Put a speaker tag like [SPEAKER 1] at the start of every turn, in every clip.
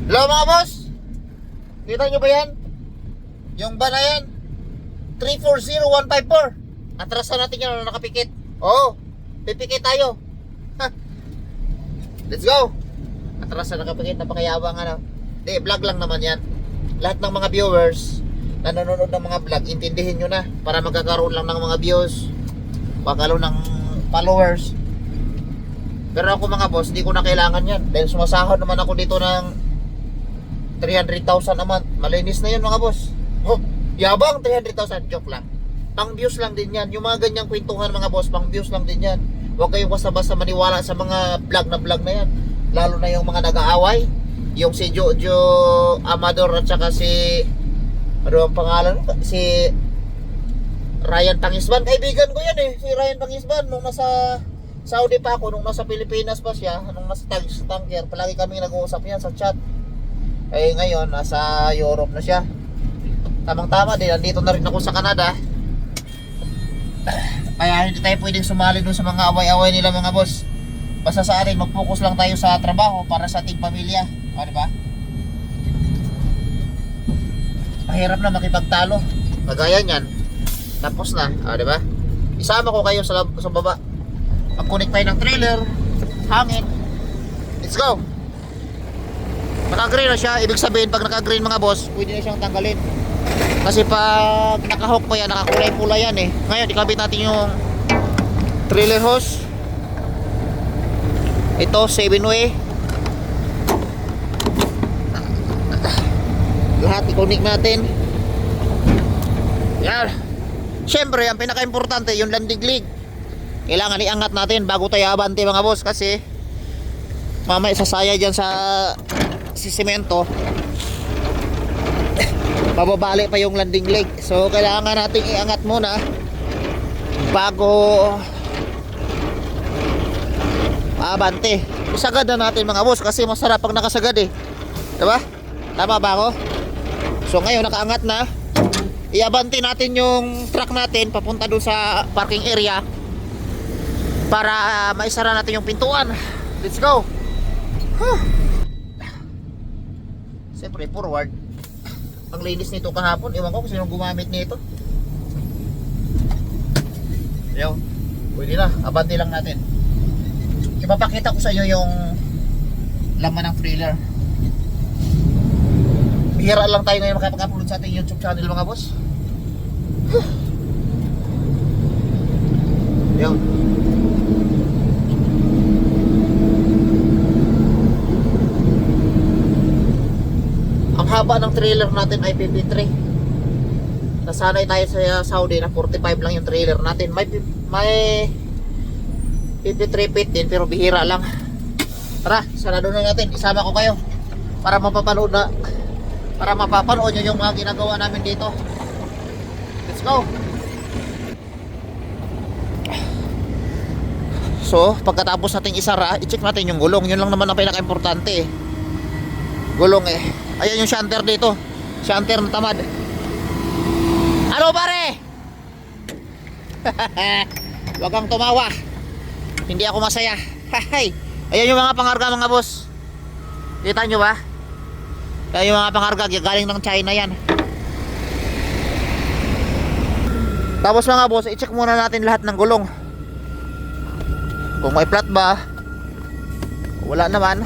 [SPEAKER 1] Hello mga boss. Kita nyo ba yan? Yung ba na yan? 340154. Atrasan natin yan. Nakapikit. Oo. Pipikit tayo. Ha. Let's go. Atrasan nakapikit. Napakayabang ano. Di, vlog lang naman yan. Lahat ng mga viewers na nanonood ng mga vlog, intindihin nyo na. Para magkakaroon lang ng mga views, magkaroon ng followers. Pero ako mga boss, hindi ko na kailangan yan. Dahil sumasahod naman ako dito ng 300,000 a month. Malinis na yun mga boss. Oh, yabang 300,000. Joke lang. Pang views lang din yan. Yung mga ganyang kwentuhan mga boss, pang views lang din yan. Huwag kayong basta-basta maniwala sa mga vlog na yan. Lalo na yung mga nag-aaway. Yung si Jojo Amador at saka si, ano ang pangalan? Si Ryan Pangisban. Kaibigan ko yan eh. Si Ryan Pangisban. Nung nasa Saudi pa ako, nung nasa Pilipinas pa siya, nung nasa tanker, palagi kami nag-uusap yan sa chat. Eh ngayon, nasa Europe na siya. Tamang-tama din, nandito na rin ako sa Canada. Kaya hindi tayo pwedeng sumali dun sa mga away-away nila mga boss. Basta sa atin, mag-focus lang tayo sa trabaho para sa ating pamilya. O, diba? Mahirap na makipagtalo. Kagaya niyan. Tapos na, o, diba? Isama ko kayo sa baba. Mag-connect tayo ng trailer, hangin. Let's go. Naka-green na siya. Ibig sabihin pag naka-green mga boss, pwede na siyang tanggalin. Kasi pag naka-hook pa yan, nakakulay-pula yan eh. Ngayon, ikabit natin yung trailer hose. Ito, 7-way. Lahat i-connect natin. Yan. Siyempre, ang pinaka-importante, yung landing leg. Kailangan iangat natin bago tayo abante mga boss. Kasi mamaya sasaya dyan sa simento, bababali pa yung landing leg. So kailangan natin iangat muna bago abante. Isagad na natin mga boss kasi masarap pag nakasagad eh, diba? Tama ba ako? So ngayon nakaangat na, iabante natin yung truck natin papunta dun sa parking area para maisara natin yung pintuan. Let's go. Siyempre forward. Ang linis nito kahapon. Ewan ko kung sino gumamit nito. Yo, pwede na. Abante lang natin. Ipapakita ko sa inyo yung laman ng trailer. Bihira lang tayo ngayon makapag-upload sa ating YouTube channel mga boss. Yo. Ang haba ng trailer natin ay 53. Nasanay tayo sa Saudi na 45 lang yung trailer natin. May 53 feet din pero bihira lang. Tara, sarado na natin. Isama ko kayo para mapapanood nyo yung mga ginagawa namin dito. Let's go. So, pagkatapos natin isara, i-check natin yung gulong. Yun lang naman ang pinaka-importante eh. Gulong eh. Ayan yung shutter dito. Shutter na tamad. Ano pare? Huwag kang tumawa. Hindi ako masaya. Ayan yung mga pangarga mga boss. Kita nyo ba? Ayan yung mga pangarga. Galing ng China yan. Tapos mga boss, i-check muna natin lahat ng gulong. Kung may flat ba, wala naman.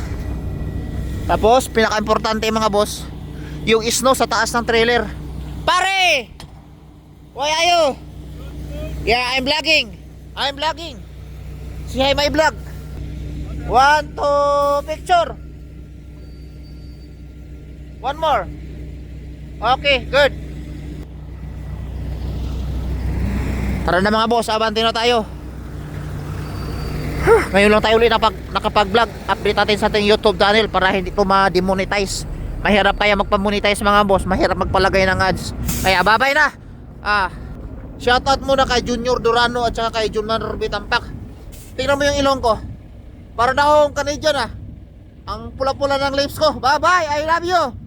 [SPEAKER 1] Tapos pinaka-importante mga boss, yung snow sa taas ng trailer. Pare! Why are you? Yeah, I'm vlogging. Say hi my vlog. 1, 2, picture. One more. Okay, good. Tara na mga boss, abante na tayo. Ngayon lang tayo ulit nakapag-vlog. Update natin sa ating YouTube channel para hindi ito ma-demonetize. Mahirap kaya magpa-monetize mga boss. Mahirap magpalagay ng ads. Kaya babay na. Shoutout muna kay Junior Durano at saka kay Junman Ruby Tampak. Tingnan mo yung ilong ko. Para na akong Canadian ah. Ang pula-pula ng lips ko. Bye bye, I love you.